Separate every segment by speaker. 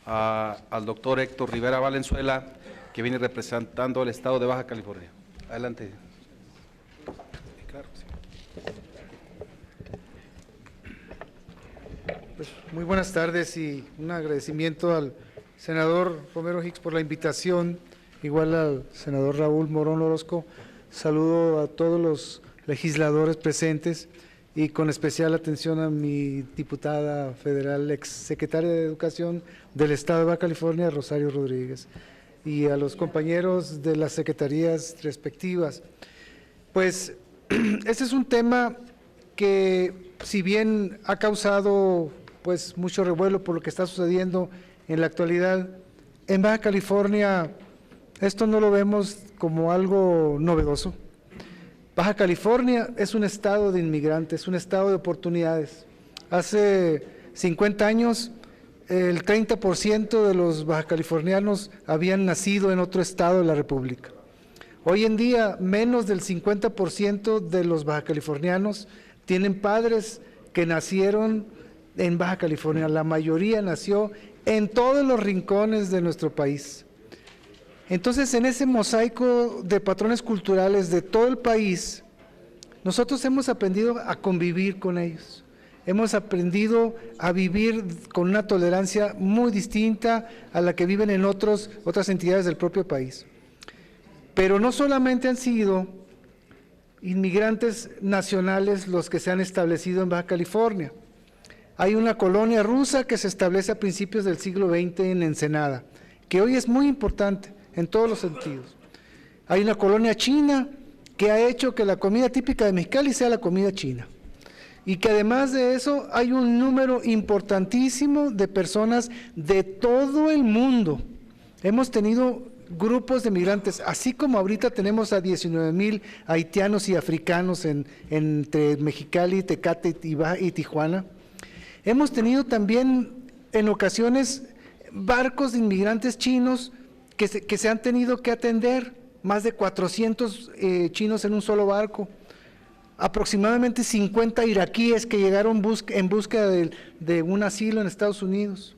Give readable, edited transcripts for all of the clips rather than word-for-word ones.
Speaker 1: al doctor Héctor Rivera Valenzuela, que viene representando al estado de Baja California. Adelante. Claro, sí.
Speaker 2: Pues, muy buenas tardes y un agradecimiento al senador Romero Hicks por la invitación, igual al senador Raúl Morón Orozco. Saludo a todos los legisladores presentes y con especial atención a mi diputada federal, exsecretaria de Educación del Estado de Baja California, Rosario Rodríguez, y a los compañeros de las secretarías respectivas. Pues este es un tema que, si bien ha causado pues mucho revuelo por lo que está sucediendo en la actualidad, en Baja California esto no lo vemos como algo novedoso. Baja California es un estado de inmigrantes, un estado de oportunidades. Hace 50 años, el 30% de los bajacalifornianos habían nacido en otro estado de la República. Hoy en día, menos del 50% de los bajacalifornianos tienen padres que nacieron en Baja California. La mayoría nació en todos los rincones de nuestro país. Entonces, en ese mosaico de patrones culturales de todo el país, nosotros hemos aprendido a convivir con ellos. Hemos aprendido a vivir con una tolerancia muy distinta a la que viven en otras entidades del propio país. Pero no solamente han sido inmigrantes nacionales los que se han establecido en Baja California. Hay una colonia rusa que se establece a principios del siglo XX en Ensenada, que hoy es muy importante en todos los sentidos. Hay una colonia china que ha hecho que la comida típica de Mexicali sea la comida china. Y que además de eso hay un número importantísimo de personas de todo el mundo. Hemos tenido grupos de migrantes, así como ahorita tenemos a 19,000 haitianos y africanos entre Mexicali, Tecate y Tijuana. Hemos tenido también en ocasiones barcos de inmigrantes chinos que se han tenido que atender, más de 400 chinos en un solo barco, aproximadamente 50 iraquíes que llegaron en búsqueda de un asilo en Estados Unidos,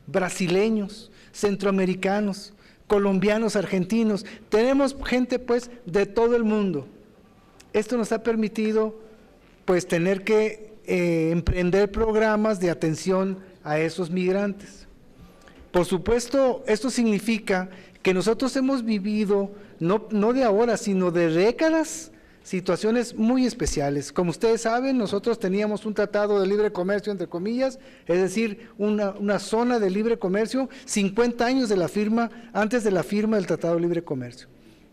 Speaker 2: brasileños, centroamericanos, colombianos, argentinos. Tenemos gente pues de todo el mundo. Esto nos ha permitido pues tener que emprender programas de atención a esos migrantes. Por supuesto, esto significa que nosotros hemos vivido, no de ahora, sino de décadas, situaciones muy especiales. Como ustedes saben, nosotros teníamos un tratado de libre comercio, entre comillas, es decir, una zona de libre comercio, 50 años de la firma, antes de la firma del Tratado de Libre Comercio.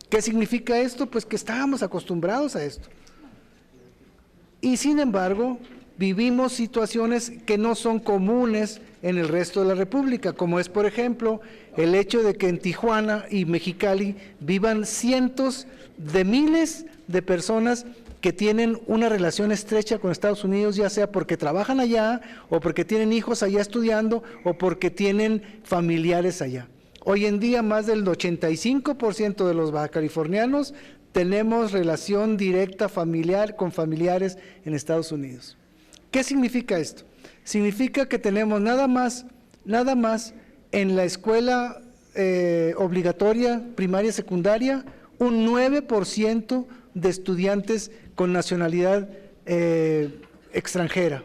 Speaker 2: ¿Qué significa esto? Pues que estábamos acostumbrados a esto. Y sin embargo, vivimos situaciones que no son comunes en el resto de la República, como es, por ejemplo, el hecho de que en Tijuana y Mexicali vivan cientos de miles de personas que tienen una relación estrecha con Estados Unidos, ya sea porque trabajan allá, o porque tienen hijos allá estudiando, o porque tienen familiares allá. Hoy en día, más del 85% de los bajacalifornianos tenemos relación directa familiar con familiares en Estados Unidos. ¿Qué significa esto? Significa que tenemos nada más en la escuela obligatoria, primaria, secundaria, un 9% de estudiantes con nacionalidad extranjera.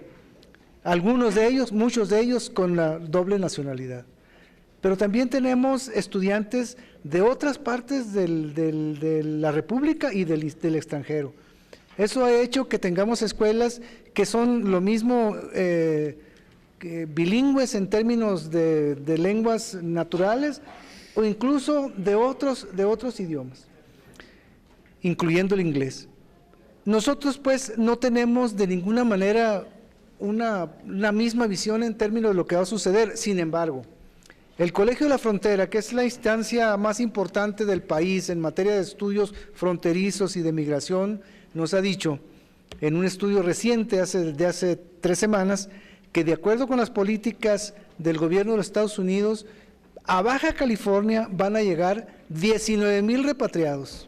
Speaker 2: Algunos de ellos, muchos de ellos con la doble nacionalidad. Pero también tenemos estudiantes de otras partes de la República y del extranjero. Eso ha hecho que tengamos escuelas que son lo mismo bilingües en términos de lenguas naturales o incluso de otros idiomas, incluyendo el inglés. Nosotros pues no tenemos de ninguna manera una misma visión en términos de lo que va a suceder. Sin embargo, el Colegio de la Frontera, que es la instancia más importante del país en materia de estudios fronterizos y de migración, nos ha dicho en un estudio reciente de hace 3 semanas que de acuerdo con las políticas del gobierno de los Estados Unidos, a Baja California van a llegar 19,000 repatriados.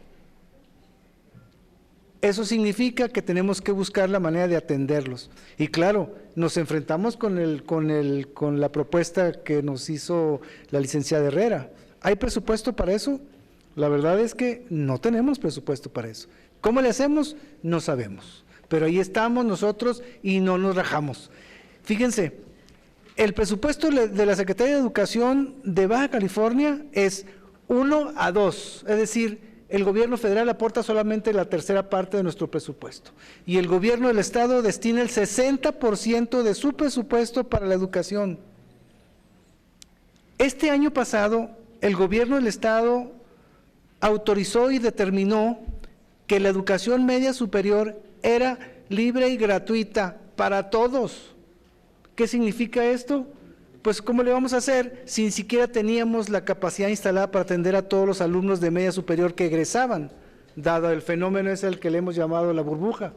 Speaker 2: Eso significa que tenemos que buscar la manera de atenderlos. Y claro, nos enfrentamos con la propuesta que nos hizo la licenciada Herrera. ¿Hay presupuesto para eso? La verdad es que no tenemos presupuesto para eso. ¿Cómo le hacemos? No sabemos. Pero ahí estamos nosotros y no nos rajamos. Fíjense, el presupuesto de la Secretaría de Educación de Baja California es 1-2, es decir, el gobierno federal aporta solamente la tercera parte de nuestro presupuesto y el gobierno del estado destina el 60% de su presupuesto para la educación. Este año pasado, el gobierno del estado autorizó y determinó que la educación media superior era libre y gratuita para todos. ¿Qué significa esto? Pues ¿cómo le vamos a hacer si ni siquiera teníamos la capacidad instalada para atender a todos los alumnos de media superior que egresaban, dado el fenómeno es el que le hemos llamado la burbuja?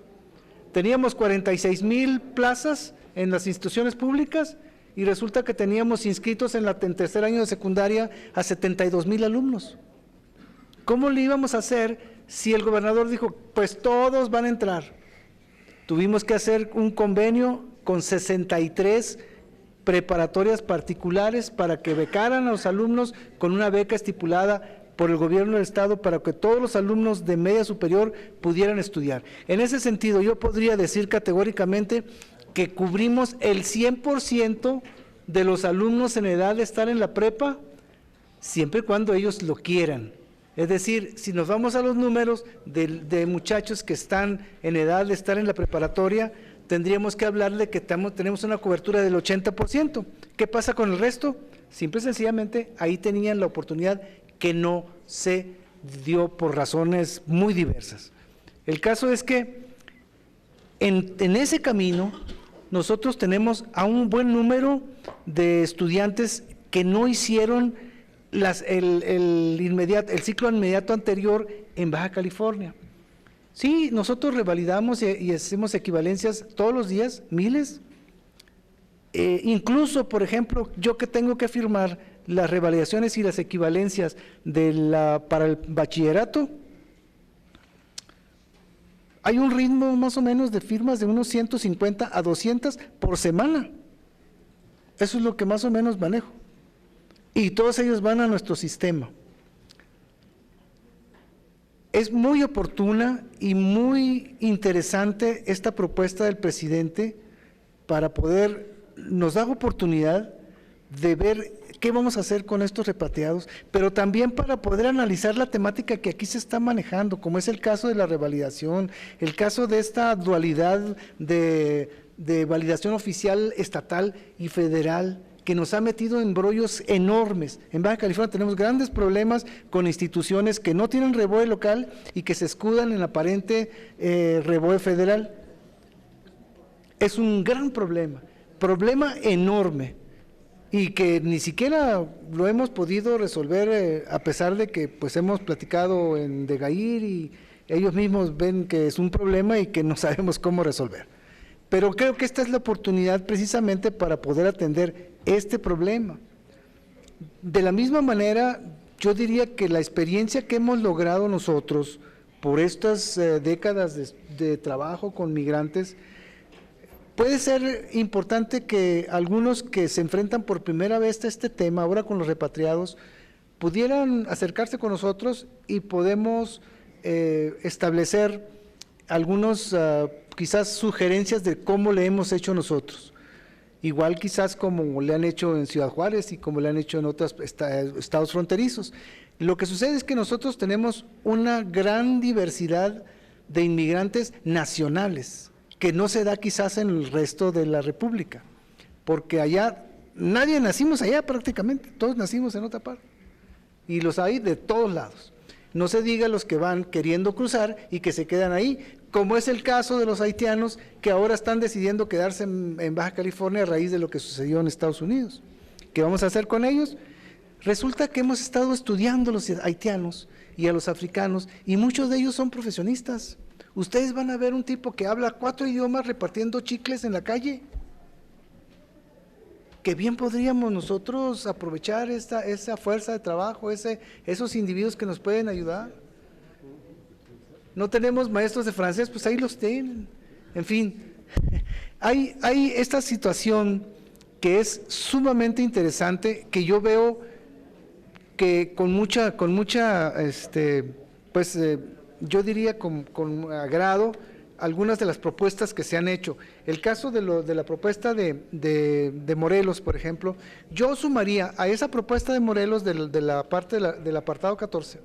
Speaker 2: Teníamos 46,000 plazas en las instituciones públicas y resulta que teníamos inscritos en tercer año de secundaria a 72,000 alumnos. ¿Cómo le íbamos a hacer si el gobernador dijo, pues todos van a entrar? Tuvimos que hacer un convenio con 63 preparatorias particulares para que becaran a los alumnos con una beca estipulada por el gobierno del estado para que todos los alumnos de media superior pudieran estudiar. En ese sentido, yo podría decir categóricamente que cubrimos el 100% de los alumnos en edad de estar en la prepa, siempre y cuando ellos lo quieran. Es decir, si nos vamos a los números de muchachos que están en edad de estar en la preparatoria, tendríamos que hablar de que tenemos una cobertura del 80%. ¿Qué pasa con el resto? Simple y sencillamente, ahí tenían la oportunidad que no se dio por razones muy diversas. El caso es que en ese camino nosotros tenemos a un buen número de estudiantes que no hicieron el ciclo inmediato anterior en Baja California. Sí, nosotros revalidamos y hacemos equivalencias todos los días, miles. Incluso, por ejemplo, yo que tengo que firmar las revalidaciones y las equivalencias para el bachillerato, hay un ritmo más o menos de firmas de unos 150 a 200 por semana. Eso es lo que más o menos manejo. Y todos ellos van a nuestro sistema. Es muy oportuna y muy interesante esta propuesta del presidente para nos da oportunidad de ver qué vamos a hacer con estos repatriados, pero también para poder analizar la temática que aquí se está manejando, como es el caso de la revalidación, el caso de esta dualidad de validación oficial estatal y federal, que nos ha metido en brollos enormes. En Baja California tenemos grandes problemas con instituciones que no tienen REBOE local y que se escudan en aparente REBOE federal. Es un gran problema enorme, y que ni siquiera lo hemos podido resolver a pesar de que pues hemos platicado en Degair y ellos mismos ven que es un problema y que no sabemos cómo resolver. Pero creo que esta es la oportunidad precisamente para poder atender este problema. De la misma manera, yo diría que la experiencia que hemos logrado nosotros por estas décadas de trabajo con migrantes, puede ser importante que algunos que se enfrentan por primera vez a este tema, ahora con los repatriados, pudieran acercarse con nosotros y podemos establecer algunos quizás sugerencias de cómo le hemos hecho nosotros. Igual quizás como le han hecho en Ciudad Juárez y como le han hecho en otros estados fronterizos. Lo que sucede es que nosotros tenemos una gran diversidad de inmigrantes nacionales, que no se da quizás en el resto de la República, porque allá, nadie nacimos allá prácticamente, todos nacimos en otra parte, y los hay de todos lados. No se diga los que van queriendo cruzar y que se quedan ahí, como es el caso de los haitianos que ahora están decidiendo quedarse en Baja California a raíz de lo que sucedió en Estados Unidos. ¿Qué vamos a hacer con ellos? Resulta que hemos estado estudiando a los haitianos y a los africanos y muchos de ellos son profesionistas. Ustedes van a ver un tipo que habla 4 idiomas repartiendo chicles en la calle. Que bien podríamos nosotros aprovechar esa fuerza de trabajo, esos individuos que nos pueden ayudar. no tenemos maestros de francés, pues ahí los tienen. En fin, hay esta situación que es sumamente interesante, que yo veo que con mucha yo diría con agrado, algunas de las propuestas que se han hecho. El caso de la propuesta de Morelos, por ejemplo, yo sumaría a esa propuesta de Morelos de la parte del apartado 14,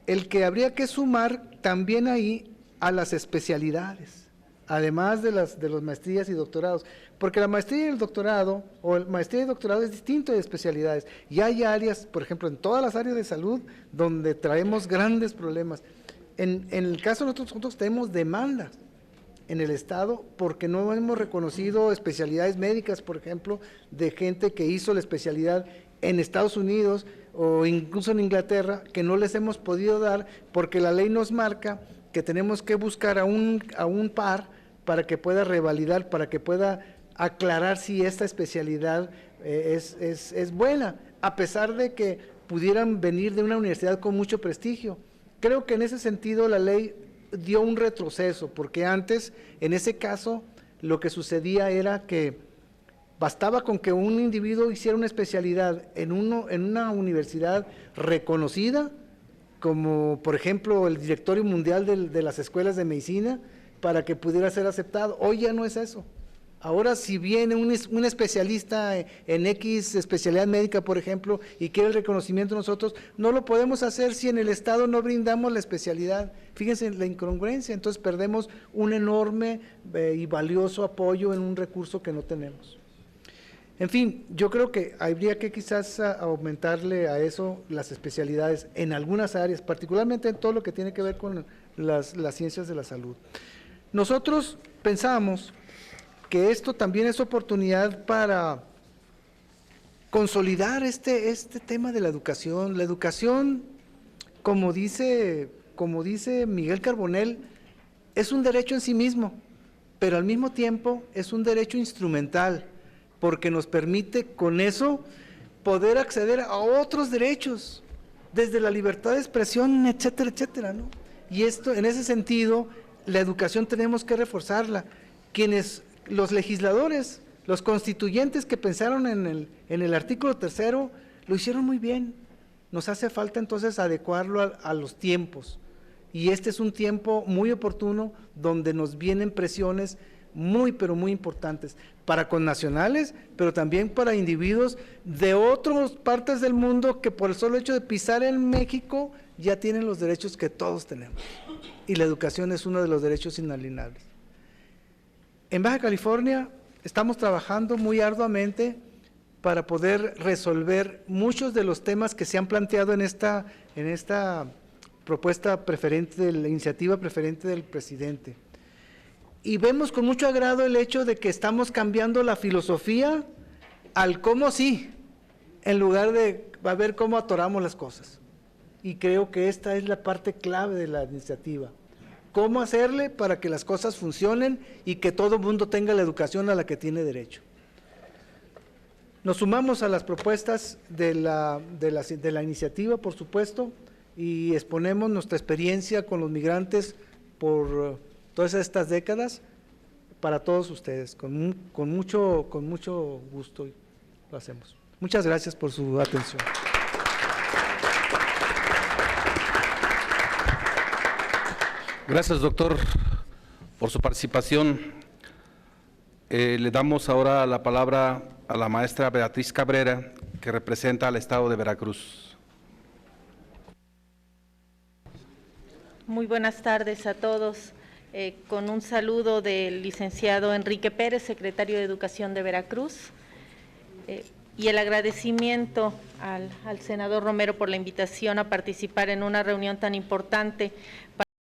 Speaker 2: el que habría que sumar también ahí a las especialidades, además de las maestrías y doctorados, porque la maestría y el doctorado, o el maestría y doctorado es distinto de especialidades, y hay áreas, por ejemplo, en todas las áreas de salud, donde traemos grandes problemas. En el caso de nosotros tenemos demandas en el Estado porque no hemos reconocido especialidades médicas, por ejemplo, de gente que hizo la especialidad en Estados Unidos o incluso en Inglaterra, que no les hemos podido dar porque la ley nos marca que tenemos que buscar a un par para que pueda revalidar, para que pueda aclarar si esta especialidad es buena, a pesar de que pudieran venir de una universidad con mucho prestigio. Creo que en ese sentido la ley dio un retroceso, porque antes, en ese caso, lo que sucedía era que bastaba con que un individuo hiciera una especialidad en una universidad reconocida, como por ejemplo el Directorio Mundial de las Escuelas de Medicina, para que pudiera ser aceptado. Hoy ya no es eso. Ahora, si viene un especialista en X especialidad médica, por ejemplo, y quiere el reconocimiento de nosotros, no lo podemos hacer si en el Estado no brindamos la especialidad. Fíjense en la incongruencia, entonces perdemos un enorme y valioso apoyo en un recurso que no tenemos. En fin, yo creo que habría que quizás aumentarle a eso las especialidades en algunas áreas, particularmente en todo lo que tiene que ver con las ciencias de la salud. Nosotros pensamos que esto también es oportunidad para consolidar este tema de la educación. La educación, como dice Miguel Carbonell, es un derecho en sí mismo, pero al mismo tiempo es un derecho instrumental, porque nos permite con eso poder acceder a otros derechos, desde la libertad de expresión, etcétera, etcétera, ¿no? Y esto, en ese sentido, la educación tenemos que reforzarla. Los legisladores, los constituyentes que pensaron en el artículo 3º, lo hicieron muy bien. Nos hace falta entonces adecuarlo a los tiempos. Y este es un tiempo muy oportuno donde nos vienen presiones muy, pero muy importantes, para connacionales, pero también para individuos de otras partes del mundo que por el solo hecho de pisar en México ya tienen los derechos que todos tenemos. Y la educación es uno de los derechos inalienables. En Baja California estamos trabajando muy arduamente para poder resolver muchos de los temas que se han planteado en esta propuesta preferente, de la iniciativa preferente del presidente. Y vemos con mucho agrado el hecho de que estamos cambiando la filosofía al cómo sí, en lugar de a ver cómo atoramos las cosas. Y creo que esta es la parte clave de la iniciativa. Cómo hacerle para que las cosas funcionen y que todo el mundo tenga la educación a la que tiene derecho. Nos sumamos a las propuestas de la iniciativa, por supuesto, y exponemos nuestra experiencia con los migrantes por todas estas décadas para todos ustedes. Con mucho gusto lo hacemos. Muchas gracias por su atención.
Speaker 1: Gracias, doctor, por su participación. Le damos ahora la palabra a la maestra Beatriz Cabrera, que representa al Estado de Veracruz.
Speaker 3: Muy buenas tardes a todos. Con un saludo del licenciado Enrique Pérez, secretario de Educación de Veracruz, y el agradecimiento al senador Romero por la invitación a participar en una reunión tan importante